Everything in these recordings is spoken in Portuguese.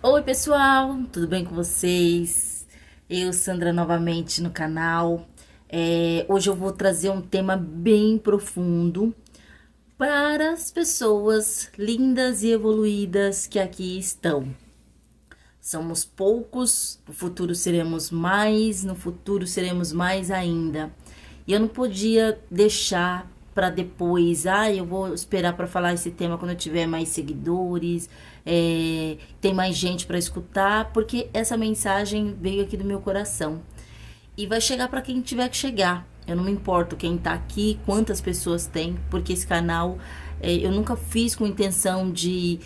Oi, pessoal, tudo bem com vocês? Eu, Sandra, novamente no canal. Hoje eu vou trazer um tema bem profundo para as pessoas lindas e evoluídas que aqui estão. Somos poucos, no futuro seremos mais, no futuro seremos mais ainda. E eu não podia deixar para depois, eu vou esperar para falar esse tema quando eu tiver mais seguidores, tem mais gente para escutar, porque essa mensagem veio aqui do meu coração. E vai chegar para quem tiver que chegar. Eu não me importo quem tá aqui, quantas pessoas tem, porque esse canal eu nunca fiz com intenção de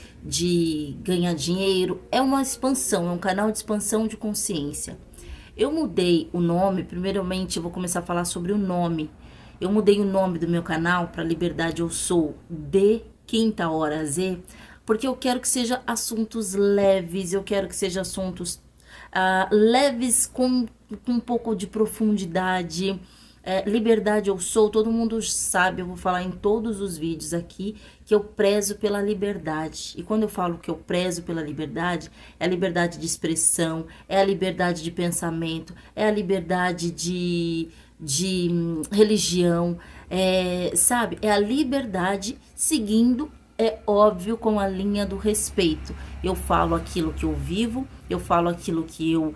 ganhar dinheiro. É uma expansão, é um canal de expansão de consciência. Eu mudei o nome, primeiramente eu vou começar a falar sobre o nome. Eu mudei o nome do meu canal para Liberdade Eu Sou de Quinta Hora Z, porque eu quero que seja assuntos leves, eu quero que seja assuntos leves com um pouco de profundidade. Liberdade eu sou, todo mundo sabe, eu vou falar em todos os vídeos aqui que eu prezo pela liberdade. E quando eu falo que eu prezo pela liberdade, é a liberdade de expressão, é a liberdade de pensamento, é a liberdade de religião, sabe? É a liberdade seguindo, é óbvio, com a linha do respeito. Eu falo aquilo que eu vivo, eu falo aquilo que eu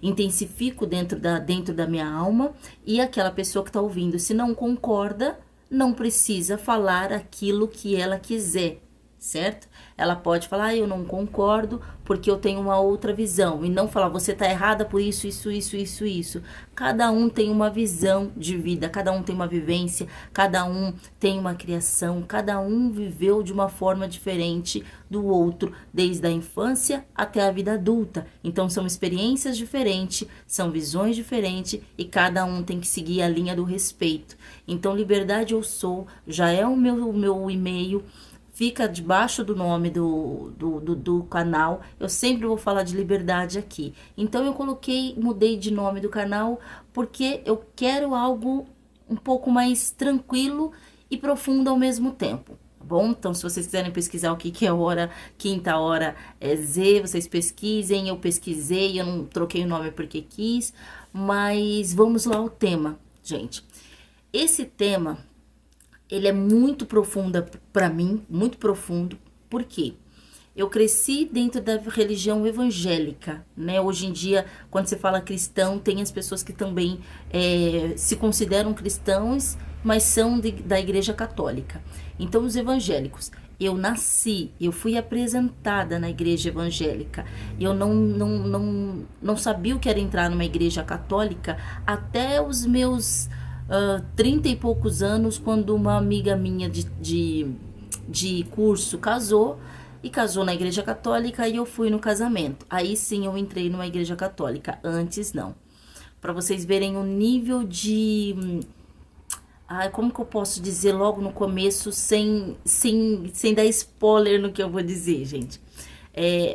intensifico dentro da minha alma, e aquela pessoa que está ouvindo, se não concorda, não precisa falar aquilo que ela quiser, certo? Ela pode falar, eu não concordo porque eu tenho uma outra visão, e não falar, você tá errada por isso, isso. Cada um tem uma visão de vida, cada um tem uma vivência, cada um tem uma criação, cada um viveu de uma forma diferente do outro, desde a infância até a vida adulta. Então são experiências diferentes, são visões diferentes, e cada um tem que seguir a linha do respeito. Então, Liberdade Eu Sou já é o meu e-mail, fica debaixo do nome do canal. Eu sempre vou falar de liberdade aqui. Então eu mudei de nome do canal porque eu quero algo um pouco mais tranquilo e profundo ao mesmo tempo. Tá bom? Então, se vocês quiserem pesquisar o que é hora, quinta hora é Z, vocês pesquisem. Eu pesquisei, eu não troquei o nome porque quis, mas vamos lá ao tema, gente. Esse tema, ele é muito profundo para mim, muito profundo. Por quê? Eu cresci dentro da religião evangélica, né? Hoje em dia, quando você fala cristão, tem as pessoas que também se consideram cristãos, mas são da igreja católica. Então, os evangélicos, eu fui apresentada na igreja evangélica. Eu não sabia o que era entrar numa igreja católica até os meus 30 e poucos anos, quando uma amiga minha de curso casou, e casou na igreja católica, e eu fui no casamento. Aí sim eu entrei numa igreja católica, antes não. Para vocês verem o nível de... como que eu posso dizer logo no começo, sem dar spoiler no que eu vou dizer, gente.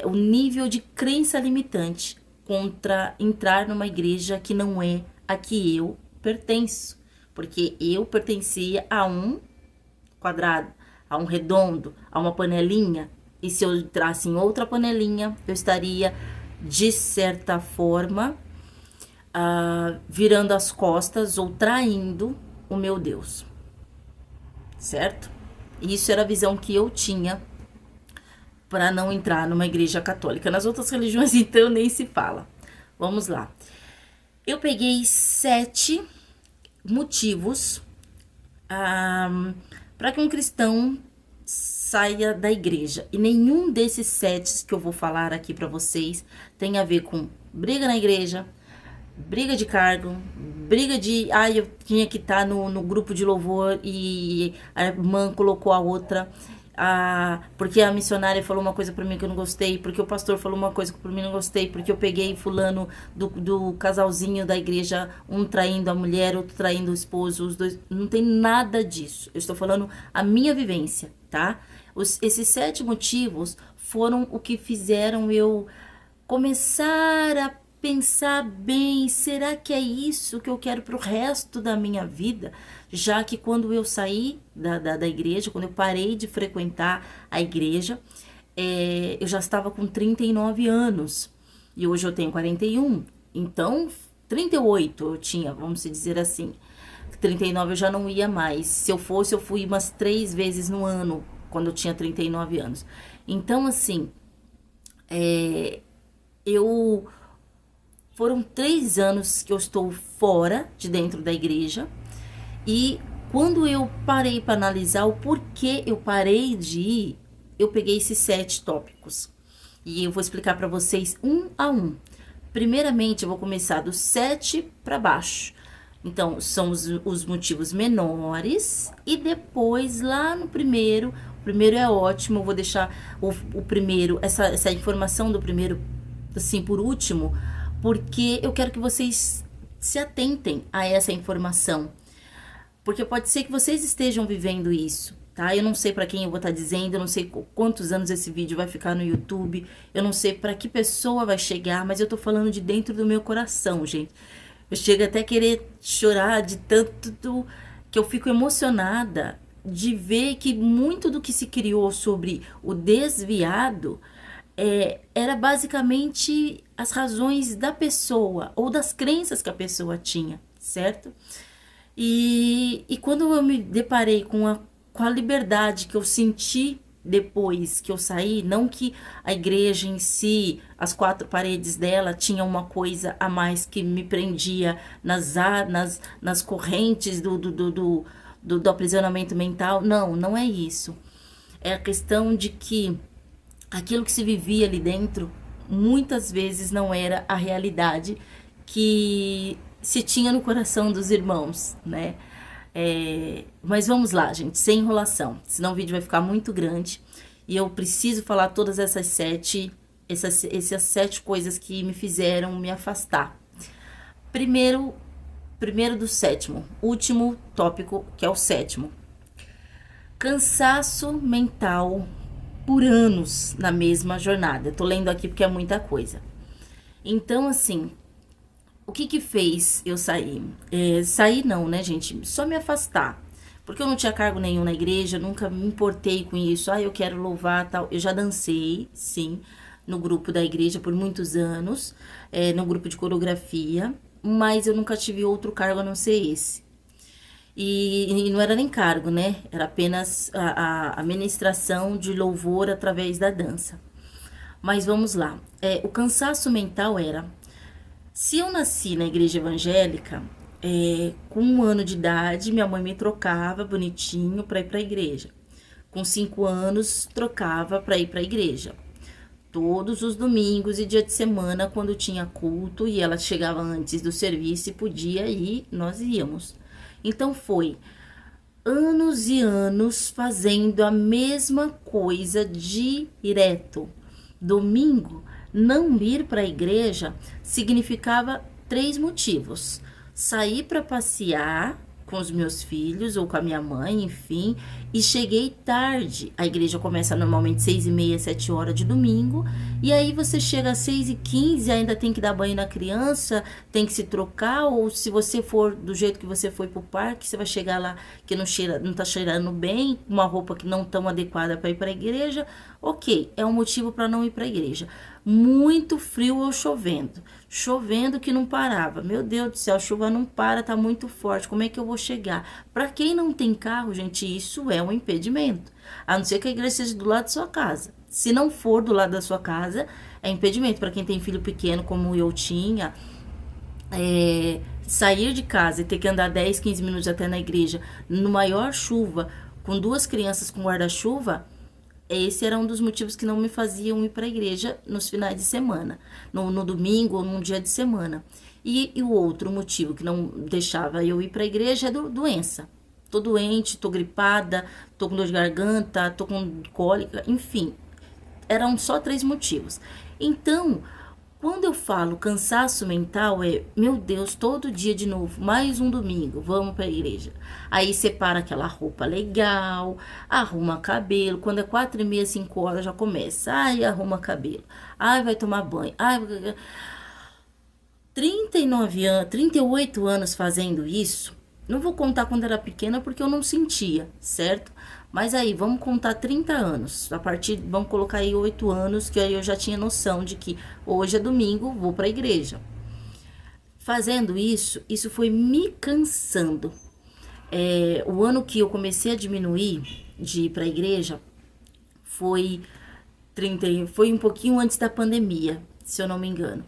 O nível de crença limitante contra entrar numa igreja que não é a que eu pertenço. Porque eu pertencia a um quadrado, a um redondo, a uma panelinha. E se eu entrasse em outra panelinha, eu estaria, de certa forma, virando as costas ou traindo o meu Deus. Certo? Isso era a visão que eu tinha para não entrar numa igreja católica. Nas outras religiões, então, nem se fala. Vamos lá. Eu peguei 7 motivos para que um cristão saia da igreja. E nenhum desses 7 que eu vou falar aqui para vocês tem a ver com briga na igreja, briga de cargo, briga de... eu tinha que estar no grupo de louvor e a irmã colocou a outra... porque a missionária falou uma coisa pra mim que eu não gostei, porque o pastor falou uma coisa que pra mim não gostei, porque eu peguei fulano do casalzinho da igreja, um traindo a mulher, outro traindo o esposo, os dois. Não tem nada disso. Eu estou falando a minha vivência, tá? Esses 7 motivos foram o que fizeram eu começar a pensar bem, será que é isso que eu quero pro resto da minha vida? Já que quando eu saí da igreja, quando eu parei de frequentar a igreja, eu já estava com 39 anos. E hoje eu tenho 41. Então, 38 eu tinha, vamos dizer assim. 39 eu já não ia mais. Se eu fosse, eu fui umas 3 vezes no ano, quando eu tinha 39 anos. Então, assim, eu... Foram 3 anos que eu estou fora de dentro da igreja. E quando eu parei para analisar o porquê eu parei de ir, eu peguei esses 7 tópicos. E eu vou explicar para vocês um a um. Primeiramente, eu vou começar do 7 para baixo. Então, são os motivos menores. E depois, lá no primeiro, o primeiro é ótimo. Eu vou deixar o primeiro, essa informação do primeiro, assim, por último, porque eu quero que vocês se atentem a essa informação. Porque pode ser que vocês estejam vivendo isso, tá? Eu não sei para quem eu vou estar dizendo, eu não sei quantos anos esse vídeo vai ficar no YouTube, eu não sei para que pessoa vai chegar, mas eu tô falando de dentro do meu coração, gente. Eu chego até a querer chorar de tanto que eu fico emocionada de ver que muito do que se criou sobre o desviado era basicamente as razões da pessoa ou das crenças que a pessoa tinha, certo? E quando eu me deparei com a liberdade que eu senti depois que eu saí, não que a igreja em si, as 4 paredes dela, tinha uma coisa a mais que me prendia nas correntes do aprisionamento mental. Não, não é isso. É a questão de que aquilo que se vivia ali dentro muitas vezes não era a realidade que se tinha no coração dos irmãos, né? Mas vamos lá, gente, sem enrolação, senão o vídeo vai ficar muito grande e eu preciso falar todas essas 7 coisas que me fizeram me afastar. Primeiro do 7º, último tópico, que é o 7º. Cansaço mental por anos na mesma jornada. Eu tô lendo aqui porque é muita coisa. Então, assim, o que fez eu sair? Sair não, né, gente? Só me afastar. Porque eu não tinha cargo nenhum na igreja, nunca me importei com isso. Eu quero louvar, tal. Eu já dancei, sim, no grupo da igreja por muitos anos, no grupo de coreografia, mas eu nunca tive outro cargo a não ser esse. E não era nem cargo, né? Era apenas a ministração de louvor através da dança. Mas vamos lá. O cansaço mental era... Se eu nasci na igreja evangélica, com 1 ano de idade, minha mãe me trocava bonitinho para ir para a igreja. Com 5 anos, trocava para ir para a igreja. Todos os domingos e dia de semana, quando tinha culto e ela chegava antes do serviço e podia ir, nós íamos. Então foi anos e anos fazendo a mesma coisa direto. Domingo, não ir para a igreja significava 3 motivos: sair para passear com os meus filhos ou com a minha mãe, enfim, e cheguei tarde. A igreja começa normalmente 6h30, 7 horas de domingo, e aí você chega às 6h15, ainda tem que dar banho na criança, tem que se trocar, ou se você for do jeito que você foi pro parque, você vai chegar lá que não tá cheirando bem, uma roupa que não tão adequada para ir para a igreja. Ok, é um motivo para não ir para a igreja. Muito frio ou chovendo que não parava. Meu Deus do céu, a chuva não para, tá muito forte. Como é que eu vou chegar? Para quem não tem carro, gente, isso é um impedimento. A não ser que a igreja seja do lado da sua casa. Se não for do lado da sua casa, é impedimento. Para quem tem filho pequeno, como eu tinha, sair de casa e ter que andar 10, 15 minutos até na igreja, no maior chuva, com 2 crianças com guarda-chuva, esse era um dos motivos que não me faziam ir para a igreja nos finais de semana, no domingo ou num dia de semana. E o outro motivo que não deixava eu ir para a igreja é doença. Tô doente, tô gripada, tô com dor de garganta, tô com cólica, enfim. Eram só 3 motivos. Então, quando eu falo cansaço mental, meu Deus, todo dia de novo, mais um domingo, vamos pra igreja. Aí separa aquela roupa legal, arruma cabelo, quando é 4h30, 5 horas já começa. Ai, arruma cabelo, ai, vai tomar banho, ai... 39 anos, 38 anos fazendo isso, não vou contar quando era pequena porque eu não sentia, certo? Mas aí, vamos contar 30 anos. A partir, vamos colocar aí 8 anos, que aí eu já tinha noção de que hoje é domingo, vou para a igreja. Fazendo isso, isso foi me cansando. O ano que eu comecei a diminuir de ir para a igreja foi 30, foi um pouquinho antes da pandemia, se eu não me engano.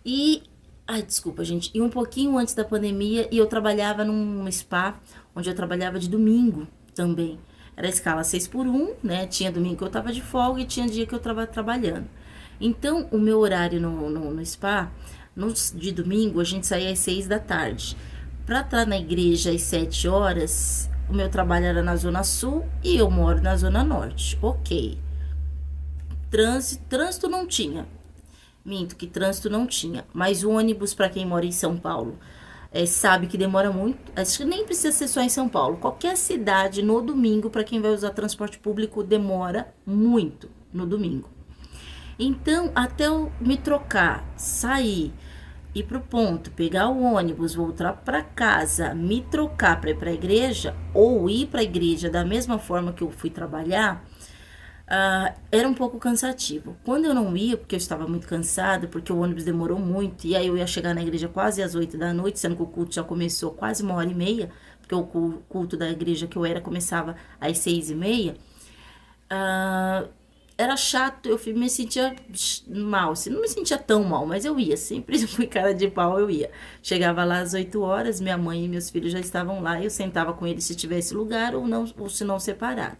E, ai, desculpa, gente, e um pouquinho antes da pandemia, e eu trabalhava num spa, onde eu trabalhava de domingo também. Era a escala 6x1, né? Tinha domingo que eu tava de folga e tinha dia que eu tava trabalhando. Então, o meu horário no spa, de domingo, a gente saía às 6 da tarde. Pra estar na igreja às 7 horas, o meu trabalho era na Zona Sul e eu moro na Zona Norte. Ok. Trânsito não tinha. Minto que trânsito não tinha. Mas o ônibus, para quem mora em São Paulo, sabe que demora muito. Acho que nem precisa ser só em São Paulo. Qualquer cidade no domingo, para quem vai usar transporte público, demora muito no domingo. Então, até eu me trocar, sair, ir pro ponto, pegar o ônibus, voltar para casa, me trocar para ir para a igreja, ou ir para a igreja da mesma forma que eu fui trabalhar, era um pouco cansativo. Quando eu não ia, porque eu estava muito cansada, porque o ônibus demorou muito, e aí eu ia chegar na igreja quase às 8 da noite, sendo que o culto já começou quase 1h30, porque o culto da igreja que eu era começava às 6h30, era chato, eu me sentia mal, assim, não me sentia tão mal, mas eu ia, sempre fui cara de pau, eu ia. Chegava lá às 8 horas, minha mãe e meus filhos já estavam lá, eu sentava com eles se tivesse lugar ou não, ou se não separado.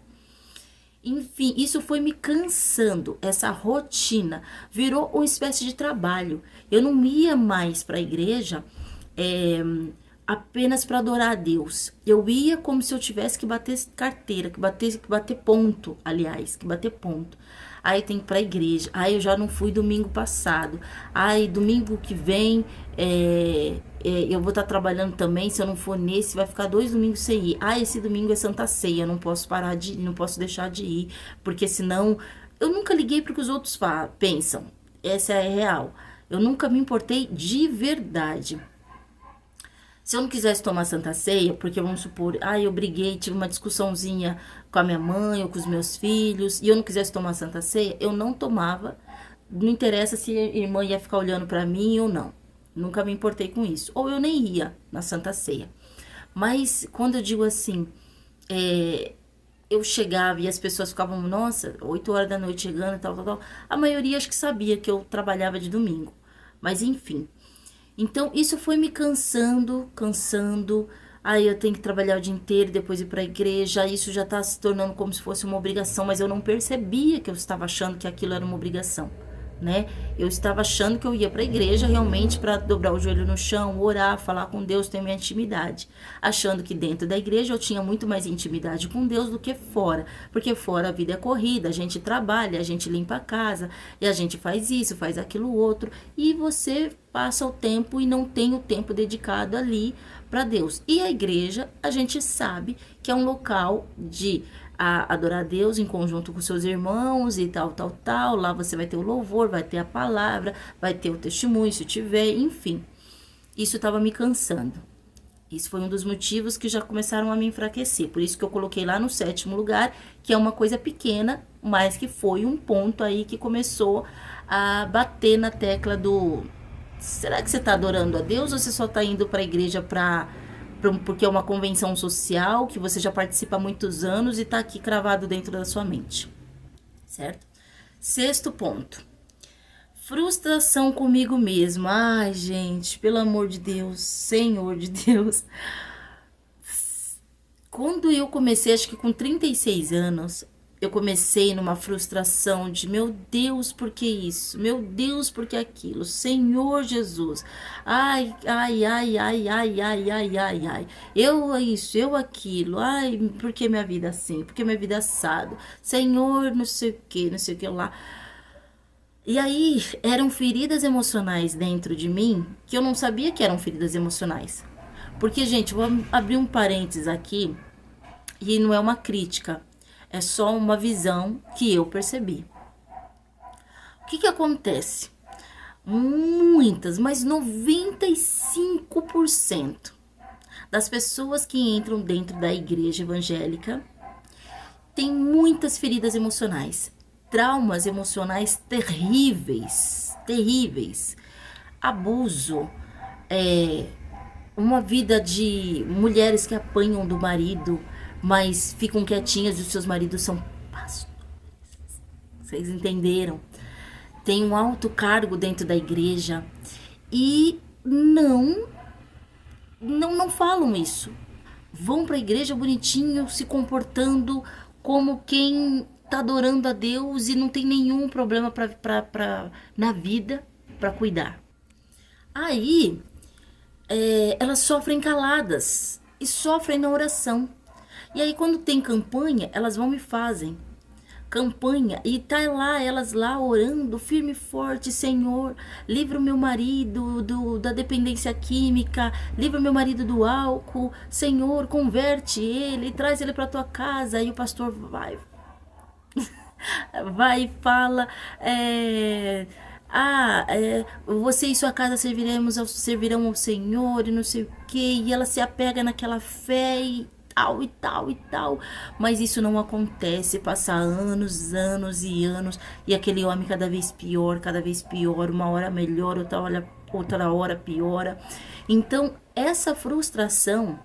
Enfim, isso foi me cansando, essa rotina virou uma espécie de trabalho. Eu não ia mais para a igreja apenas para adorar a Deus. Eu ia como se eu tivesse que bater carteira, que bater ponto, aliás, que bater ponto. Aí tem que ir pra igreja. Aí eu já não fui domingo passado. Aí domingo que vem eu vou estar trabalhando também. Se eu não for nesse, vai ficar 2 domingos sem ir. Ah, esse domingo é Santa Ceia. Não posso não posso deixar de ir, porque senão eu nunca liguei para o que os outros pensam. Essa é a real. Eu nunca me importei de verdade. Se eu não quisesse tomar Santa Ceia, porque vamos supor, eu briguei, tive uma discussãozinha com a minha mãe ou com os meus filhos, e eu não quisesse tomar Santa Ceia, eu não tomava. Não interessa se a irmã ia ficar olhando pra mim ou não. Nunca me importei com isso. Ou eu nem ia na Santa Ceia. Mas quando eu digo assim, eu chegava e as pessoas ficavam, nossa, 8 horas da noite chegando e tal, tal, tal. A maioria acho que sabia que eu trabalhava de domingo. Mas enfim. Então, isso foi me cansando. Aí eu tenho que trabalhar o dia inteiro, depois ir para a igreja. Isso já tá se tornando como se fosse uma obrigação, mas eu não percebia que eu estava achando que aquilo era uma obrigação, né? Eu estava achando que eu ia para a igreja realmente para dobrar o joelho no chão, orar, falar com Deus, ter minha intimidade. Achando que dentro da igreja eu tinha muito mais intimidade com Deus do que fora. Porque fora a vida é corrida, a gente trabalha, a gente limpa a casa, e a gente faz isso, faz aquilo outro. E você passa o tempo e não tem o tempo dedicado ali para Deus. E a igreja, a gente sabe que é um local de adorar a Deus em conjunto com seus irmãos e tal, tal, tal. Lá você vai ter o louvor, vai ter a palavra, vai ter o testemunho, se tiver, enfim. Isso estava me cansando. Isso foi um dos motivos que já começaram a me enfraquecer. Por isso que eu coloquei lá no 7º lugar, que é uma coisa pequena, mas que foi um ponto aí que começou a bater na tecla do... Será que você está adorando a Deus ou você só está indo para a igreja porque é uma convenção social que você já participa há muitos anos e está aqui cravado dentro da sua mente, certo? 6º ponto. Frustração comigo mesmo. Ai, gente, pelo amor de Deus, Senhor de Deus. Quando eu comecei, acho que com 36 anos, eu comecei numa frustração de, meu Deus, por que isso? Meu Deus, por que aquilo? Senhor Jesus. Ai, ai, ai, ai, ai, ai, ai, ai, ai. Eu isso, eu aquilo. Ai, por que minha vida assim? Por que minha vida assado? Senhor, não sei o que lá. E aí, eram feridas emocionais dentro de mim que eu não sabia que eram feridas emocionais. Porque, gente, vou abrir um parênteses aqui e não é uma crítica. É só uma visão que eu percebi. O que acontece? Muitas, mas 95% das pessoas que entram dentro da igreja evangélica tem muitas feridas emocionais, traumas emocionais terríveis, terríveis, abuso, uma vida de mulheres que apanham do marido, mas ficam quietinhas e os seus maridos são pastores. Vocês entenderam? Tem um alto cargo dentro da igreja e não falam isso. Vão para a igreja bonitinho, se comportando como quem tá adorando a Deus e não tem nenhum problema na vida para cuidar. Aí elas sofrem caladas e sofrem na oração. E aí quando tem campanha, elas vão e fazem campanha e tá lá, elas lá orando firme e forte: Senhor, livra o meu marido da dependência química, livra o meu marido do álcool, Senhor, converte ele, traz ele para tua casa. Aí o pastor vai e fala: você e sua casa servirão ao Senhor e não sei o que, e ela se apega naquela fé e tal e tal e tal, mas isso não acontece. Passa anos, anos e anos, e aquele homem cada vez pior, uma hora melhor, outra hora piora. Então essa frustração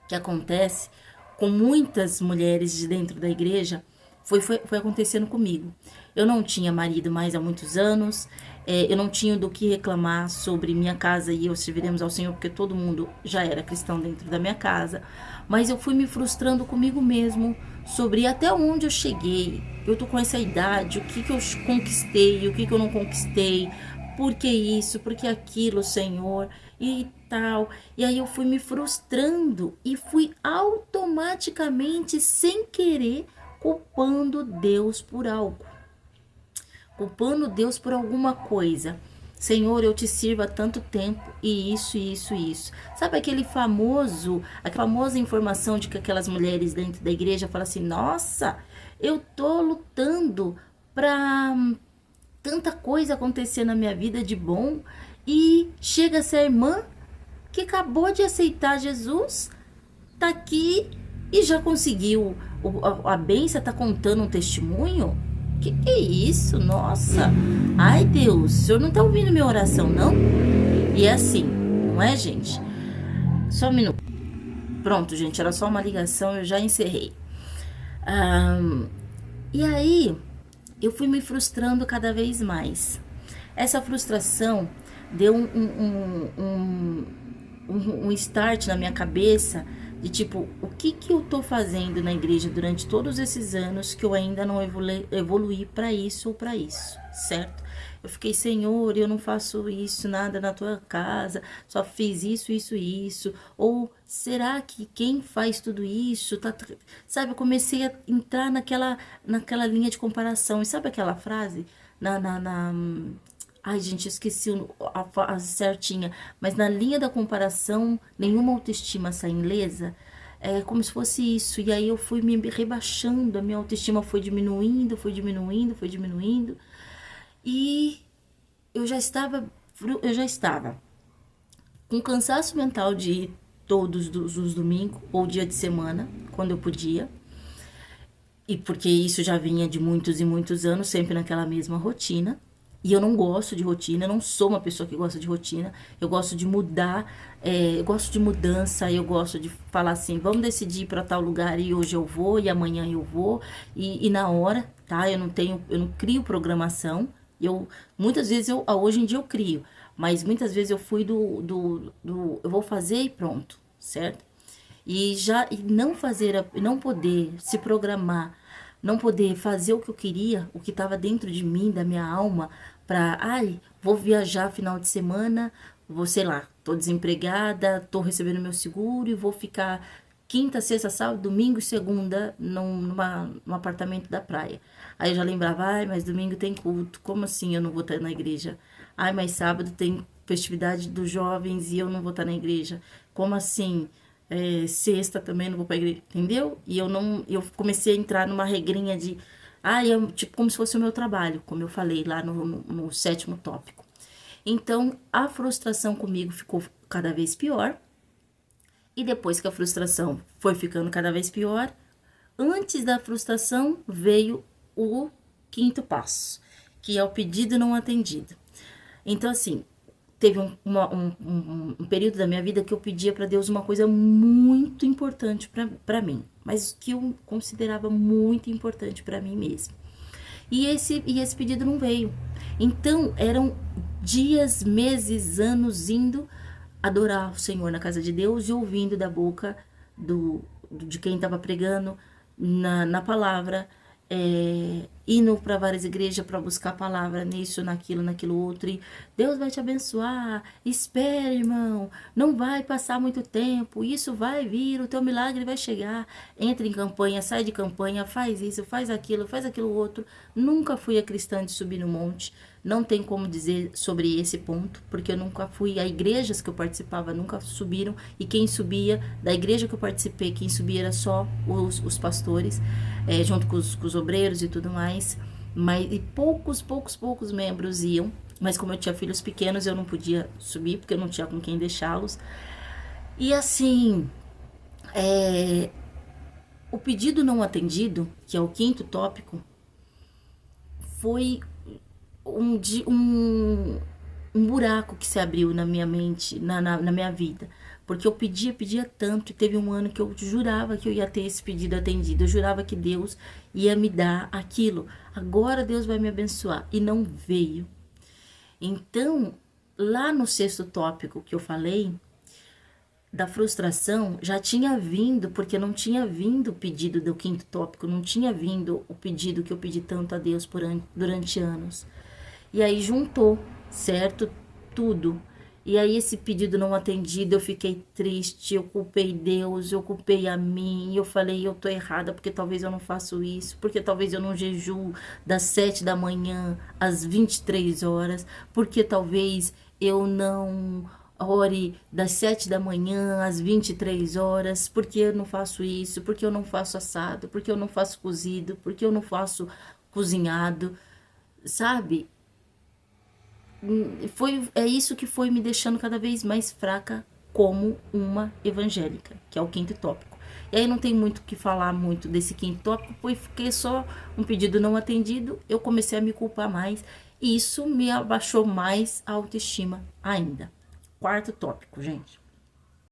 que acontece com muitas mulheres de dentro da igreja foi acontecendo comigo. Eu não tinha marido mais há muitos anos, eu não tinha do que reclamar sobre minha casa e eu serviremos ao Senhor, porque todo mundo já era cristão dentro da minha casa, mas eu fui me frustrando comigo mesmo sobre até onde eu cheguei. Eu tô com essa idade, o que eu conquistei, o que eu não conquistei, por que isso, por que aquilo, Senhor, e tal. E aí eu fui me frustrando e fui automaticamente, sem querer, culpando Deus por algo, culpando Deus por alguma coisa. Senhor, eu te sirvo há tanto tempo e isso. Sabe aquela famosa informação de que aquelas mulheres dentro da igreja falam assim: nossa, eu tô lutando pra tanta coisa acontecer na minha vida de bom, e chega essa irmã que acabou de aceitar Jesus, tá aqui e já conseguiu a bênção, tá contando um testemunho? Que é isso? Nossa! Ai, Deus, o senhor não tá ouvindo minha oração, não? E é assim, não é, gente? Só um minuto. Pronto, gente, era só uma ligação, eu já encerrei. E aí, eu fui me frustrando cada vez mais. Essa frustração deu um start na minha cabeça de tipo, o que eu tô fazendo na igreja durante todos esses anos que eu ainda não evoluí para isso ou para isso, certo? Eu fiquei: Senhor, eu não faço isso, nada na tua casa, só fiz isso. Ou será que quem faz tudo isso tá... Sabe, eu comecei a entrar naquela linha de comparação. E sabe aquela frase? Ai, gente, eu esqueci a certinha. Mas na linha da comparação, nenhuma autoestima sai ilesa. É como se fosse isso. E aí eu fui me rebaixando, a minha autoestima foi diminuindo. E eu já estava com cansaço mental de ir todos os domingos ou dia de semana, quando eu podia. E porque isso já vinha de muitos e muitos anos, sempre naquela mesma rotina. E eu não gosto de rotina, eu não sou uma pessoa que gosta de rotina. Eu gosto de mudar, eu gosto de mudança, eu gosto de falar assim: vamos decidir para tal lugar e hoje eu vou, e amanhã eu vou, e na hora, tá? Eu não crio programação. Muitas vezes, hoje em dia eu crio, mas muitas vezes eu fui eu vou fazer e pronto, certo? E não poder se programar, não poder fazer o que eu queria, o que estava dentro de mim, da minha alma, vou viajar final de semana, sei lá, tô desempregada, tô recebendo meu seguro e vou ficar quinta, sexta, sábado, domingo e segunda num apartamento da praia. Aí eu já lembrava: mas domingo tem culto, como assim eu não vou estar na igreja? Mas sábado tem festividade dos jovens e eu não vou estar na igreja. Como assim? Sexta também não vou pra igreja, entendeu? E eu comecei a entrar numa regrinha de, tipo, como se fosse o meu trabalho, como eu falei lá no 7º tópico. Então, a frustração comigo ficou cada vez pior, e depois que a frustração foi ficando cada vez pior, Antes da frustração veio o quinto passo, que é o pedido não atendido. Então, assim, teve um período da minha vida que eu pedia para Deus uma coisa muito importante para mim, mas que eu considerava muito importante para mim mesma. E esse pedido não veio. Então, eram dias, meses, anos indo adorar o Senhor na casa de Deus e ouvindo da boca de quem estava pregando na palavra, indo para várias igrejas para buscar a palavra nisso, naquilo outro, e Deus vai te abençoar, espere, irmão, não vai passar muito tempo, isso vai vir, o teu milagre vai chegar, entra em campanha, sai de campanha, faz isso, faz aquilo outro. Nunca fui a cristã de subir no monte, não tem como dizer sobre esse ponto, porque eu nunca fui, a igrejas que eu participava nunca subiram, e quem subia, da igreja que eu participei, quem subia era só os pastores, junto com os obreiros e tudo mais, mas e poucos membros iam, mas como eu tinha filhos pequenos, eu não podia subir, porque eu não tinha com quem deixá-los. E assim, o pedido não atendido, que é o quinto tópico, foi um buraco que se abriu na minha mente, na minha vida. Porque eu pedia tanto, e teve um ano que eu jurava que eu ia ter esse pedido atendido. Eu jurava que Deus ia me dar aquilo. Agora Deus vai me abençoar. E não veio. Então, lá no sexto tópico que eu falei, da frustração, já tinha vindo, porque não tinha vindo o pedido do quinto tópico, não tinha vindo o pedido que eu pedi tanto a Deus durante anos. E aí juntou, certo? Tudo. E aí esse pedido não atendido, eu fiquei triste, eu culpei Deus, eu culpei a mim, eu falei, eu tô errada porque talvez eu não faço isso, porque talvez eu não jejuo das 7 da manhã às 23 horas, porque talvez eu não ore das 7 da manhã às 23 horas, porque eu não faço isso, porque eu não faço assado, porque eu não faço cozido, porque eu não faço cozinhado, sabe? É isso que foi me deixando cada vez mais fraca como uma evangélica, que é o quinto tópico. E aí não tem muito o que falar muito desse quinto tópico, porque só um pedido não atendido, eu comecei a me culpar mais, e isso me abaixou mais a autoestima ainda. Quarto tópico, gente.